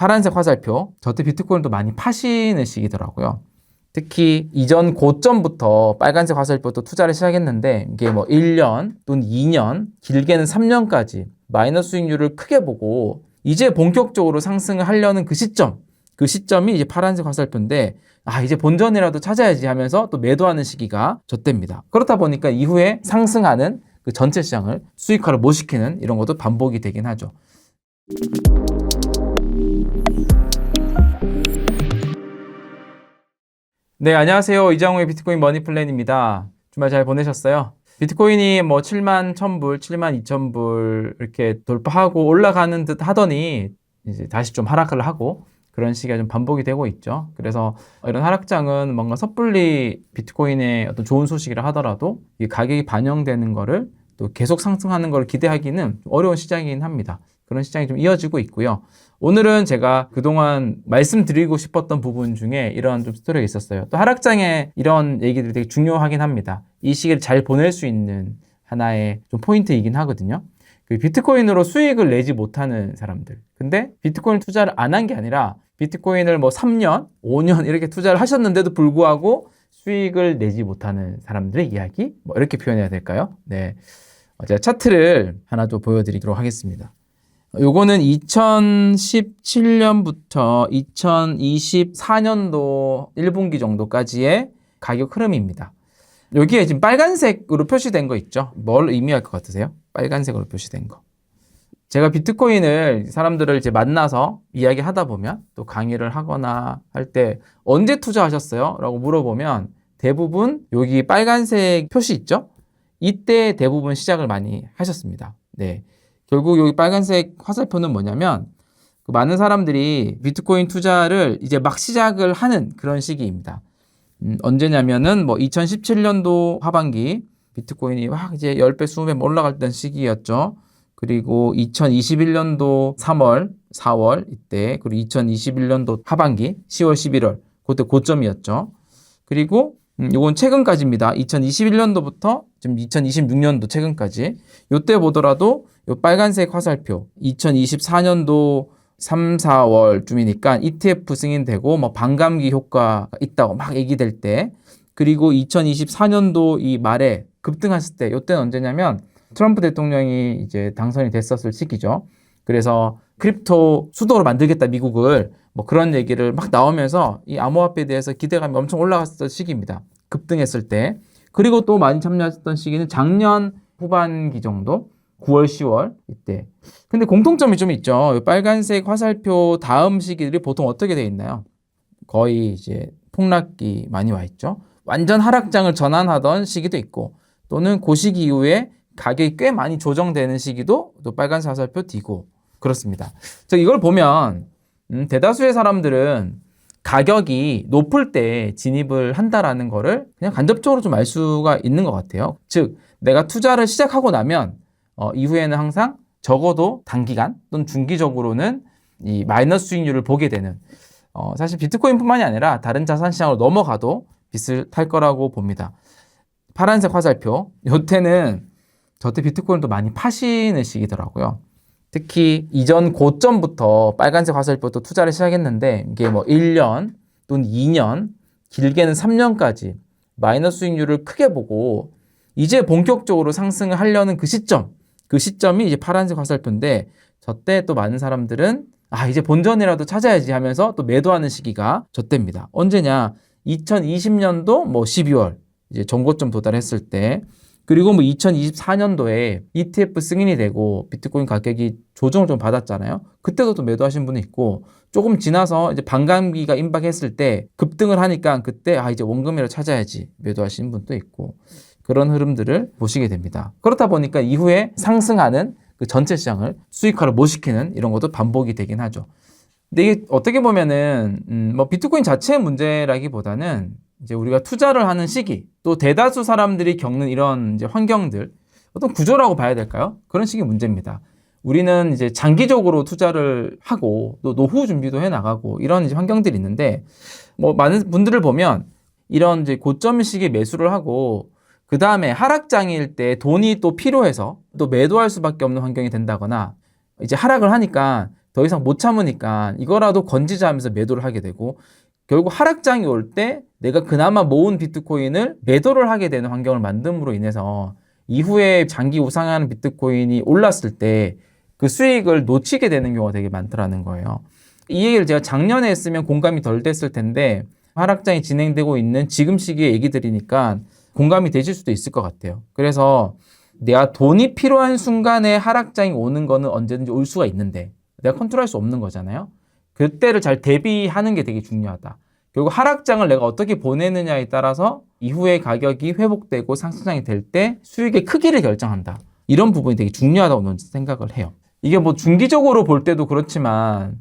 파란색 화살표, 저때 비트코인도 많이 파시는 시기더라고요. 특히 이전 고점부터 빨간색 화살표도 투자를 시작했는데 이게 뭐 1년 또는 2년, 길게는 3년까지 마이너스 수익률을 크게 보고 이제 본격적으로 상승을 하려는 그 시점이 이제 파란색 화살표인데 이제 본전이라도 찾아야지 하면서 또 매도하는 시기가 저때입니다. 그렇다 보니까 이후에 상승하는 그 전체 시장을 수익화를 못 시키는 이런 것도 반복이 되긴 하죠. 네, 안녕하세요. 이장우의 비트코인 머니플랜입니다. 주말 잘 보내셨어요? 비트코인이 뭐 7만 1,000불, 7만 2,000불 이렇게 돌파하고 올라가는 듯 하더니 이제 다시 좀 하락을 하고 그런 시기가 좀 반복이 되고 있죠. 그래서 이런 하락장은 뭔가 섣불리 비트코인의 어떤 좋은 소식이라 하더라도 이 가격이 반영되는 거를 또 계속 상승하는 걸 기대하기는 좀 어려운 시장이긴 합니다. 그런 시장이 좀 이어지고 있고요. 오늘은 제가 그동안 말씀드리고 싶었던 부분 중에 이런 좀 스토리가 있었어요. 또 하락장에 이런 얘기들이 되게 중요하긴 합니다. 이 시기를 잘 보낼 수 있는 하나의 좀 포인트이긴 하거든요. 그 비트코인으로 수익을 내지 못하는 사람들. 근데 비트코인 투자를 안 한 게 아니라 비트코인을 뭐 3년, 5년 이렇게 투자를 하셨는데도 불구하고 수익을 내지 못하는 사람들의 이야기? 뭐 이렇게 표현해야 될까요? 네. 제가 차트를 하나 또 보여드리도록 하겠습니다. 요거는 2017년부터 2024년도 1분기 정도까지의 가격 흐름입니다. 여기에 지금 빨간색으로 표시된 거 있죠? 뭘 의미할 것 같으세요? 빨간색으로 표시된 거. 제가 비트코인을 사람들을 이제 만나서 이야기하다 보면 또 강의를 하거나 할 때 언제 투자하셨어요? 라고 물어보면 대부분 여기 빨간색 표시 있죠? 이때 대부분 시작을 많이 하셨습니다. 네. 결국 여기 빨간색 화살표는 뭐냐면 많은 사람들이 비트코인 투자를 이제 막 시작을 하는 그런 시기입니다. 언제냐면은 뭐 2017년도 하반기 비트코인이 막 이제 10배, 20배 올라갈 시기였죠. 그리고 2021년도 3월, 4월 이때, 그리고 2021년도 하반기 10월, 11월 그때 고점이었죠. 그리고 이건 최근까지입니다. 2021년도부터 지금 2026년도 최근까지. 요때 보더라도 요 빨간색 화살표 2024년도 3, 4월쯤이니까 ETF 승인되고 뭐 반감기 효과가 있다고 막 얘기될 때, 그리고 2024년도 이 말에 급등했을 때, 요때는 언제냐면 트럼프 대통령이 이제 당선이 됐었을 시기죠. 그래서 크립토 수도로 만들겠다 미국을, 뭐 그런 얘기를 막 나오면서 이 암호화폐에 대해서 기대감이 엄청 올라갔을 시기입니다. 급등했을 때. 그리고 또 많이 참여했던 시기는 작년 후반기 정도 9월, 10월 이때. 근데 공통점이 좀 있죠. 빨간색 화살표 다음 시기들이 보통 어떻게 되어 있나요? 거의 이제 폭락기 많이 와 있죠. 완전 하락장을 전환하던 시기도 있고, 또는 그 시기 이후에 가격이 꽤 많이 조정되는 시기도 또 빨간색 화살표 띄고 그렇습니다. 즉 이걸 보면 대다수의 사람들은 가격이 높을 때 진입을 한다라는 거를 그냥 간접적으로 좀 알 수가 있는 것 같아요. 즉 내가 투자를 시작하고 나면 이후에는 항상 적어도 단기간 또는 중기적으로는 이 마이너스 수익률을 보게 되는, 사실 비트코인뿐만이 아니라 다른 자산 시장으로 넘어가도 비슷할 거라고 봅니다. 파란색 화살표, 요때는 저때 비트코인도 많이 파시는 시기더라고요. 특히 이전 고점부터 빨간색 화살표도 투자를 시작했는데 이게 뭐 1년 또는 2년, 길게는 3년까지 마이너스 수익률을 크게 보고 이제 본격적으로 상승을 하려는 그 시점이 이제 파란색 화살표인데, 저때 또 많은 사람들은 이제 본전이라도 찾아야지 하면서 또 매도하는 시기가 저때입니다. 언제냐? 2020년도 뭐 12월 이제 전고점 도달했을 때, 그리고 뭐 2024년도에 ETF 승인이 되고 비트코인 가격이 조정을 좀 받았잖아요. 그때도 또 매도하신 분이 있고, 조금 지나서 이제 반감기가 임박했을 때 급등을 하니까 그때 이제 원금이라도 찾아야지 매도하신 분도 있고, 그런 흐름들을 보시게 됩니다. 그렇다 보니까 이후에 상승하는 그 전체 시장을 수익화를 못 시키는 이런 것도 반복이 되긴 하죠. 근데 이게 어떻게 보면은 뭐 비트코인 자체의 문제라기보다는 이제 우리가 투자를 하는 시기, 또 대다수 사람들이 겪는 이런 이제 환경들, 어떤 구조라고 봐야 될까요? 그런 식의 문제입니다. 우리는 이제 장기적으로 투자를 하고 또 노후 준비도 해 나가고 이런 이제 환경들이 있는데, 뭐 많은 분들을 보면 이런 이제 고점 시기에 매수를 하고 그 다음에 하락장일 때 돈이 또 필요해서 또 매도할 수밖에 없는 환경이 된다거나, 이제 하락을 하니까 더 이상 못 참으니까 이거라도 건지자 하면서 매도를 하게 되고 결국 하락장이 올 때 내가 그나마 모은 비트코인을 매도를 하게 되는 환경을 만듦으로 인해서 이후에 장기 우상하는 비트코인이 올랐을 때 그 수익을 놓치게 되는 경우가 되게 많더라는 거예요. 이 얘기를 제가 작년에 했으면 공감이 덜 됐을 텐데 하락장이 진행되고 있는 지금 시기에 얘기 드리니까 공감이 되실 수도 있을 것 같아요. 그래서 내가 돈이 필요한 순간에 하락장이 오는 거는 언제든지 올 수가 있는데 내가 컨트롤할 수 없는 거잖아요. 그때를 잘 대비하는 게 되게 중요하다. 결국 하락장을 내가 어떻게 보내느냐에 따라서 이후에 가격이 회복되고 상승장이 될 때 수익의 크기를 결정한다. 이런 부분이 되게 중요하다고 생각을 해요. 이게 뭐 중기적으로 볼 때도 그렇지만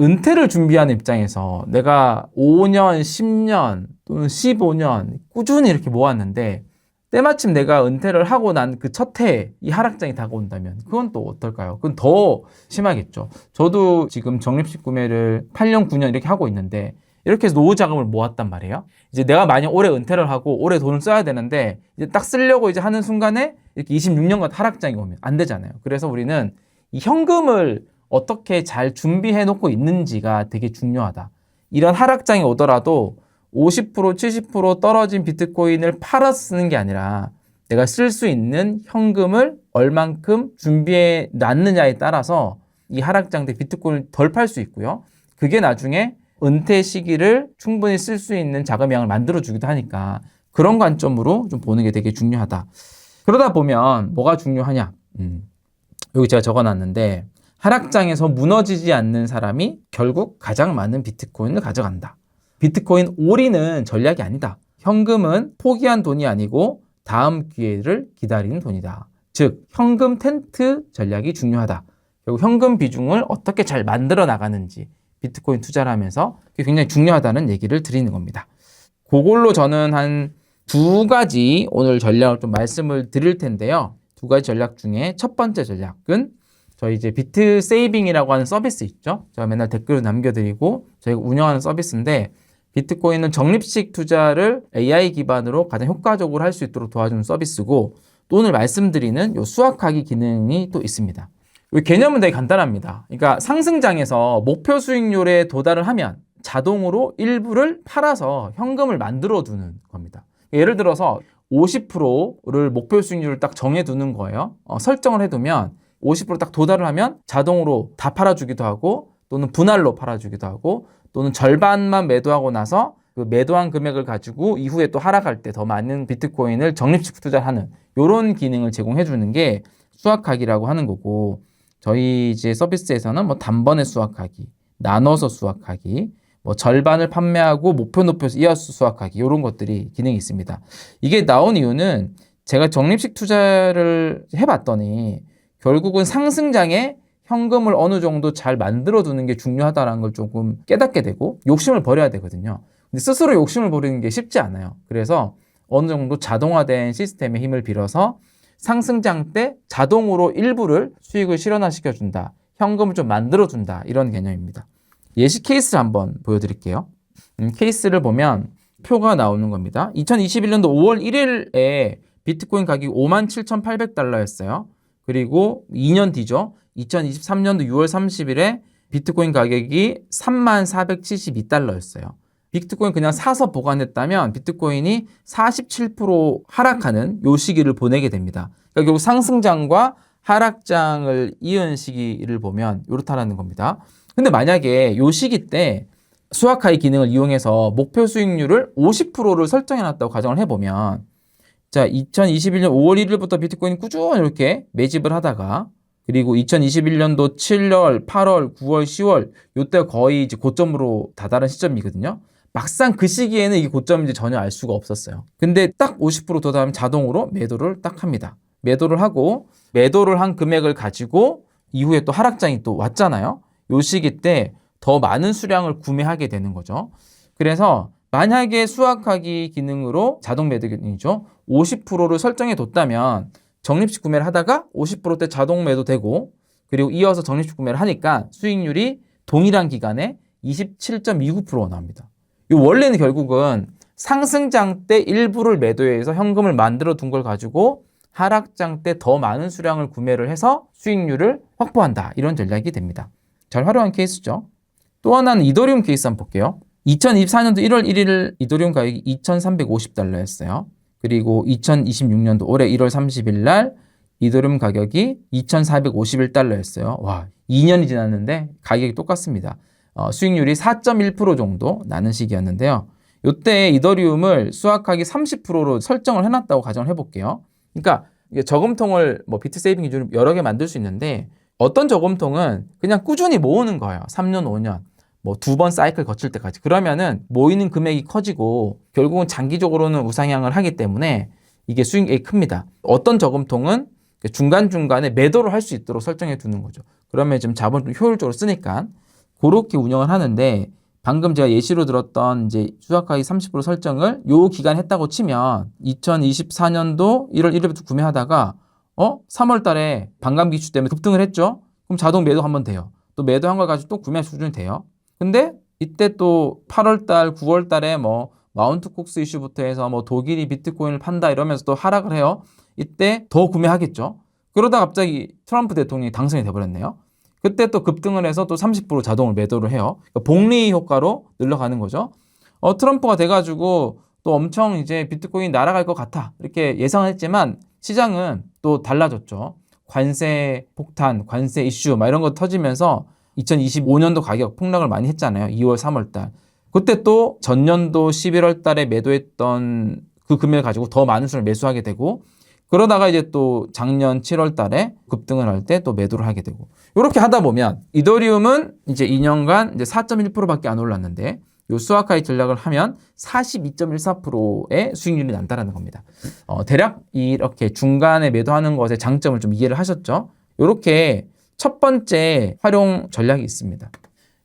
은퇴를 준비하는 입장에서 내가 5년, 10년 또는 15년 꾸준히 이렇게 모았는데 때마침 내가 은퇴를 하고 난 그 첫 해에 이 하락장이 다가온다면 그건 또 어떨까요? 그건 더 심하겠죠. 저도 지금 적립식 구매를 8년, 9년 이렇게 하고 있는데 이렇게 해서 노후 자금을 모았단 말이에요. 이제 내가 만약 올해 은퇴를 하고 올해 돈을 써야 되는데 이제 딱 쓰려고 이제 하는 순간에 이렇게 26년간 하락장이 오면 안 되잖아요. 그래서 우리는 이 현금을 어떻게 잘 준비해 놓고 있는지가 되게 중요하다. 이런 하락장이 오더라도 50%, 70% 떨어진 비트코인을 팔아 쓰는 게 아니라 내가 쓸 수 있는 현금을 얼만큼 준비해 놨느냐에 따라서 이 하락장 때 비트코인을 덜 팔 수 있고요. 그게 나중에 은퇴 시기를 충분히 쓸 수 있는 자금량을 만들어주기도 하니까 그런 관점으로 좀 보는 게 되게 중요하다. 그러다 보면 뭐가 중요하냐? 여기 제가 적어놨는데 하락장에서 무너지지 않는 사람이 결국 가장 많은 비트코인을 가져간다. 비트코인 올인은 전략이 아니다. 현금은 포기한 돈이 아니고 다음 기회를 기다리는 돈이다. 즉 현금 텐트 전략이 중요하다. 결국 현금 비중을 어떻게 잘 만들어 나가는지 비트코인 투자를 하면서 그게 굉장히 중요하다는 얘기를 드리는 겁니다. 그걸로 저는 한 두 가지 오늘 전략을 좀 말씀을 드릴 텐데요. 두 가지 전략 중에 첫 번째 전략은 저희 이제 비트 세이빙이라고 하는 서비스 있죠. 제가 맨날 댓글을 남겨드리고 저희가 운영하는 서비스인데 비트코인은 적립식 투자를 AI 기반으로 가장 효과적으로 할 수 있도록 도와주는 서비스고 또 오늘 말씀드리는 요 수학하기 기능이 또 있습니다. 이 개념은 되게 간단합니다. 그러니까 상승장에서 목표 수익률에 도달을 하면 자동으로 일부를 팔아서 현금을 만들어 두는 겁니다. 예를 들어서 50%를 목표 수익률을 딱 정해두는 거예요. 설정을 해두면 50% 딱 도달을 하면 자동으로 다 팔아주기도 하고 또는 분할로 팔아주기도 하고 또는 절반만 매도하고 나서 그 매도한 금액을 가지고 이후에 또 하락할 때 더 많은 비트코인을 적립식 투자하는 이런 기능을 제공해 주는 게 수학하기라고 하는 거고 저희 이제 서비스에서는 뭐 단번에 수학하기, 나눠서 수학하기, 뭐 절반을 판매하고 목표 높여서 이어서 수학하기 이런 것들이 기능이 있습니다. 이게 나온 이유는 제가 적립식 투자를 해봤더니 결국은 상승장에 현금을 어느 정도 잘 만들어 두는 게 중요하다는 걸 조금 깨닫게 되고 욕심을 버려야 되거든요. 근데 스스로 욕심을 버리는 게 쉽지 않아요. 그래서 어느 정도 자동화된 시스템의 힘을 빌어서 상승장 때 자동으로 일부를 수익을 실현화시켜준다. 현금을 좀 만들어준다. 이런 개념입니다. 예시 케이스를 한번 보여드릴게요. 케이스를 보면 표가 나오는 겁니다. 2021년도 5월 1일에 비트코인 가격이 57,800달러였어요. 그리고 2년 뒤죠. 2023년도 6월 30일에 비트코인 가격이 34,772달러였어요. 비트코인 그냥 사서 보관했다면 비트코인이 47% 하락하는 요 시기를 보내게 됩니다. 그러니까 결국 상승장과 하락장을 이은 시기를 보면 이렇다라는 겁니다. 근데 만약에 요 시기 때 수학하이 기능을 이용해서 목표 수익률을 50%를 설정해놨다고 가정을 해보면 자, 2021년 5월 1일부터 비트코인 꾸준히 이렇게 매집을 하다가 그리고 2021년도 7월, 8월, 9월, 10월 요때 거의 이제 고점으로 다다른 시점이거든요. 막상 그 시기에는 이게 고점인지 전혀 알 수가 없었어요. 근데 딱 50% 도달하면 자동으로 매도를 딱 합니다. 매도를 하고 매도를 한 금액을 가지고 이후에 또 하락장이 또 왔잖아요. 요 시기 때 더 많은 수량을 구매하게 되는 거죠. 그래서 만약에 수학하기 기능으로 자동 매도 기능이죠. 50%를 설정해 뒀다면 적립식 구매를 하다가 50%대 자동 매도되고 그리고 이어서 적립식 구매를 하니까 수익률이 동일한 기간에 27.29%가 나옵니다. 이 원래는 결국은 상승장 때 일부를 매도해서 현금을 만들어 둔 걸 가지고 하락장 때 더 많은 수량을 구매를 해서 수익률을 확보한다. 이런 전략이 됩니다. 잘 활용한 케이스죠. 또 하나는 이더리움 케이스 한번 볼게요. 2024년도 1월 1일 이더리움 가격이 $2,350였어요. 그리고 2026년도 올해 1월 30일 날 이더리움 가격이 $2,451였어요. 와, 2년이 지났는데 가격이 똑같습니다. 수익률이 4.1% 정도 나는 시기였는데요. 이때 이더리움을 수확하기 30%로 설정을 해놨다고 가정을 해볼게요. 그러니까 저금통을 뭐 비트 세이빙 기준으로 여러 개 만들 수 있는데 어떤 저금통은 그냥 꾸준히 모으는 거예요. 3년, 5년. 뭐 2번 사이클 거칠 때까지. 그러면은 모이는 금액이 커지고 결국은 장기적으로는 우상향을 하기 때문에 이게 수익이 큽니다. 어떤 저금통은 중간중간에 매도를 할 수 있도록 설정해 두는 거죠. 그러면 좀 자본을 좀 효율적으로 쓰니까 그렇게 운영을 하는데 방금 제가 예시로 들었던 이제 수확하기 30% 설정을 요 기간 했다고 치면 2024년도 1월 1일부터 구매하다가 3월 달에 반감 기추 때문에 급등을 했죠. 그럼 자동 매도 한번 돼요. 또 매도한 걸 가지고 또 구매 수준이 돼요. 근데 이때 또 8월 달, 9월 달에 뭐 마운트 콕스 이슈부터 해서 뭐 독일이 비트코인을 판다 이러면서 또 하락을 해요. 이때 더 구매하겠죠. 그러다 갑자기 트럼프 대통령이 당선이 돼버렸네요. 그때 또 급등을 해서 또 30% 자동을 매도를 해요. 그러니까 복리 효과로 늘러가는 거죠. 트럼프가 돼가지고 또 엄청 이제 비트코인 날아갈 것 같아. 이렇게 예상을 했지만 시장은 또 달라졌죠. 관세 폭탄, 관세 이슈 막 이런 거 터지면서 2025년도 가격 폭락을 많이 했잖아요. 2월, 3월 달. 그때 또 전년도 11월 달에 매도했던 그 금액을 가지고 더 많은 수를 매수하게 되고 그러다가 이제 또 작년 7월 달에 급등을 할 때 또 매도를 하게 되고 이렇게 하다 보면 이더리움은 이제 2년간 이제 4.1%밖에 안 올랐는데 요 수학하이 전략을 하면 42.14%의 수익률이 난다라는 겁니다. 대략 이렇게 중간에 매도하는 것의 장점을 좀 이해를 하셨죠? 이렇게 첫 번째 활용 전략이 있습니다.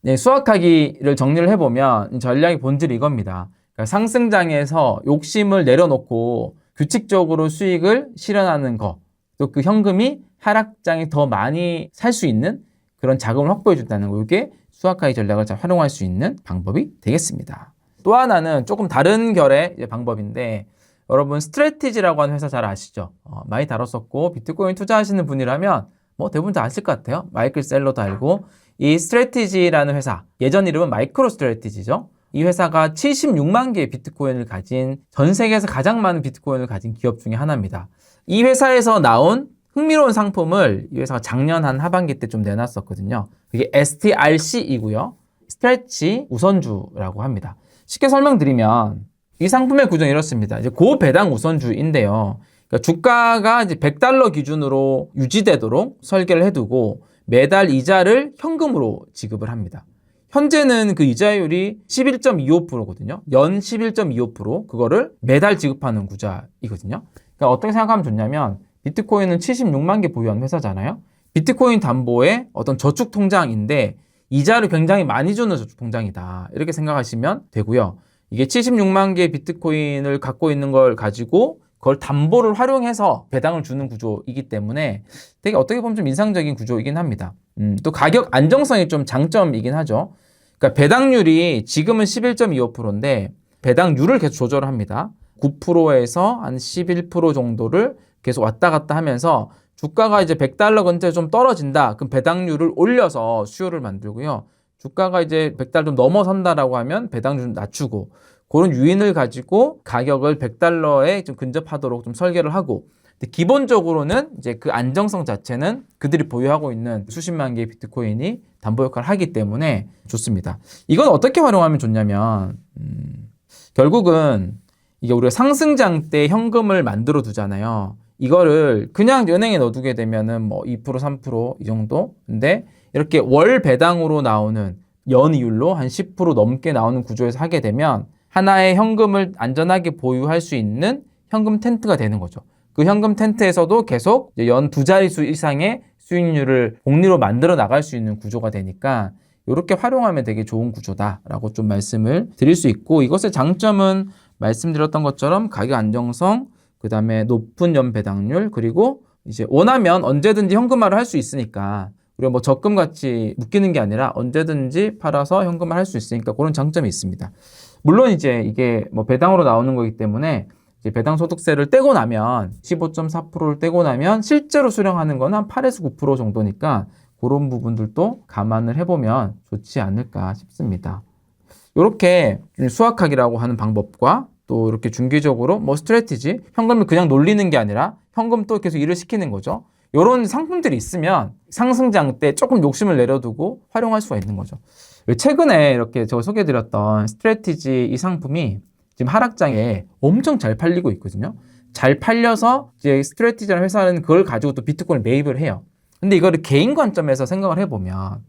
네, 수학하기를 정리를 해보면 전략의 본질이 이겁니다. 그러니까 상승장에서 욕심을 내려놓고 규칙적으로 수익을 실현하는 거, 또 그 현금이 하락장에 더 많이 살 수 있는 그런 자금을 확보해 준다는 거, 이게 수학하기 전략을 잘 활용할 수 있는 방법이 되겠습니다. 또 하나는 조금 다른 결의 방법인데 여러분 스트래티지라고 하는 회사 잘 아시죠? 많이 다뤘었고 비트코인 투자하시는 분이라면 뭐 대부분 다 아실 것 같아요. 마이클 셀러도 알고 이 스트래티지라는 회사, 예전 이름은 마이크로 스트래티지죠. 이 회사가 76만 개의 비트코인을 가진 전 세계에서 가장 많은 비트코인을 가진 기업 중에 하나입니다. 이 회사에서 나온 흥미로운 상품을 이 회사가 작년 한 하반기 때 좀 내놨었거든요. 그게 STRC이고요. 스트레치 우선주라고 합니다. 쉽게 설명드리면 이 상품의 구조는 이렇습니다. 이제 고배당 우선주인데요. 그러니까 주가가 이제 $100 기준으로 유지되도록 설계를 해두고 매달 이자를 현금으로 지급을 합니다. 현재는 그 이자율이 11.25%거든요. 연 11.25% 그거를 매달 지급하는 구자이거든요. 그러니까 어떻게 생각하면 좋냐면 비트코인은 76만 개 보유한 회사잖아요. 비트코인 담보의 어떤 저축 통장인데 이자를 굉장히 많이 주는 저축 통장이다. 이렇게 생각하시면 되고요. 이게 76만 개의 비트코인을 갖고 있는 걸 가지고 그걸 담보를 활용해서 배당을 주는 구조이기 때문에 되게 어떻게 보면 좀 인상적인 구조이긴 합니다. 또 가격 안정성이 좀 장점이긴 하죠. 그러니까 배당률이 지금은 11.25%인데 배당률을 계속 조절을 합니다. 9%에서 한 11% 정도를 계속 왔다 갔다 하면서 주가가 이제 $100 근처에 좀 떨어진다. 그럼 배당률을 올려서 수요를 만들고요. 주가가 이제 $100 좀 넘어선다라고 하면 배당률 좀 낮추고 그런 유인을 가지고 가격을 $100에 좀 근접하도록 좀 설계를 하고 근데 기본적으로는 이제 그 안정성 자체는 그들이 보유하고 있는 수십만 개의 비트코인이 담보 역할을 하기 때문에 좋습니다. 이건 어떻게 활용하면 좋냐면 결국은 이게 우리가 상승장 때 현금을 만들어 두잖아요. 이거를 그냥 은행에 넣어두게 되면은 뭐 2%, 3%이 정도. 근데 이렇게 월 배당으로 나오는 연이율로 한 10% 넘게 나오는 구조에서 하게 되면 하나의 현금을 안전하게 보유할 수 있는 현금 텐트가 되는 거죠. 그 현금 텐트에서도 계속 연 2자릿수 이상의 수익률을 복리로 만들어 나갈 수 있는 구조가 되니까 이렇게 활용하면 되게 좋은 구조다라고 좀 말씀을 드릴 수 있고 이것의 장점은 말씀드렸던 것처럼 가격 안정성, 그 다음에 높은 연 배당률, 그리고 이제 원하면 언제든지 현금화를 할 수 있으니까 우리가 뭐 적금같이 묶이는 게 아니라 언제든지 팔아서 현금화를 할 수 있으니까 그런 장점이 있습니다. 물론 이제 이게 뭐 배당으로 나오는 거기 때문에 이제 배당 소득세를 떼고 나면 15.4%를 떼고 나면 실제로 수령하는 건 한 8에서 9% 정도니까 그런 부분들도 감안을 해보면 좋지 않을까 싶습니다. 이렇게 수학학이라고 하는 방법과 또 이렇게 중기적으로 뭐 스트래티지, 현금을 그냥 놀리는 게 아니라 현금 또 계속 일을 시키는 거죠. 이런 상품들이 있으면 상승장 때 조금 욕심을 내려두고 활용할 수가 있는 거죠. 최근에 이렇게 제가 소개해드렸던 스트래티지 이 상품이 지금 하락장에 엄청 잘 팔리고 있거든요. 잘 팔려서 이제 스트래티지라는 회사는 그걸 가지고 또 비트코인을 매입을 해요. 근데 이거를 개인 관점에서 생각을 해보면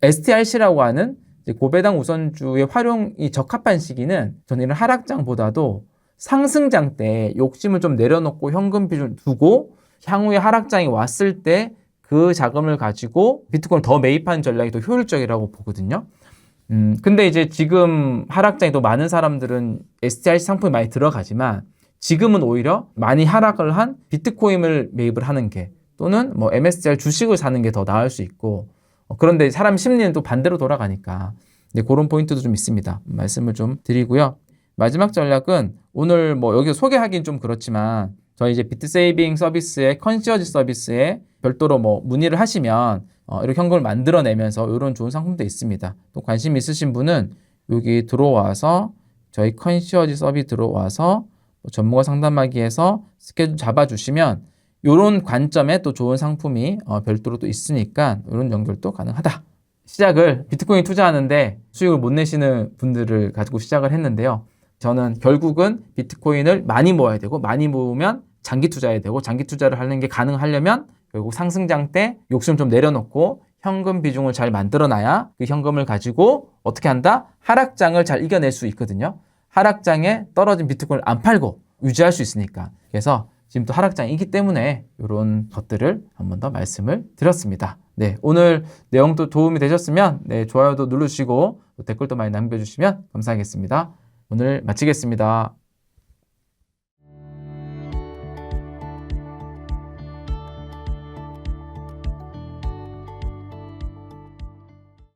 STRC라고 하는 고배당 우선주의 활용이 적합한 시기는 저는 이런 하락장보다도 상승장 때 욕심을 좀 내려놓고 현금 비중을 두고 향후에 하락장이 왔을 때 그 자금을 가지고 비트코인을 더 매입하는 전략이 더 효율적이라고 보거든요. 근데 이제 지금 하락장이 더 많은 사람들은 STRC 상품이 많이 들어가지만 지금은 오히려 많이 하락을 한 비트코인을 매입을 하는 게 또는 뭐 MSCI 주식을 사는 게 더 나을 수 있고 그런데 사람 심리는 또 반대로 돌아가니까 그런 포인트도 좀 있습니다. 말씀을 좀 드리고요. 마지막 전략은 오늘 뭐 여기서 소개하긴 좀 그렇지만 저희 이제 비트세이빙 서비스의 컨시어지 서비스에 별도로 뭐 문의를 하시면 이렇게 현금을 만들어내면서 이런 좋은 상품도 있습니다. 또 관심 있으신 분은 여기 들어와서 저희 컨시어지 서비스 들어와서 전문가 상담하기에서 스케줄 잡아주시면 이런 관점에 또 좋은 상품이 별도로 또 있으니까 이런 연결도 가능하다. 시작을 비트코인 투자하는데 수익을 못 내시는 분들을 가지고 시작을 했는데요. 저는 결국은 비트코인을 많이 모아야 되고 많이 모으면 장기 투자해야 되고 장기 투자를 하는 게 가능하려면 결국 상승장 때 욕심 좀 내려놓고 현금 비중을 잘 만들어놔야 그 현금을 가지고 어떻게 한다? 하락장을 잘 이겨낼 수 있거든요. 하락장에 떨어진 비트코인을 안 팔고 유지할 수 있으니까. 그래서 지금 또 하락장이기 때문에 이런 것들을 한 번 더 말씀을 드렸습니다. 네, 오늘 내용도 도움이 되셨으면 좋아요도 눌러주시고 댓글도 많이 남겨주시면 감사하겠습니다. 오늘 마치겠습니다.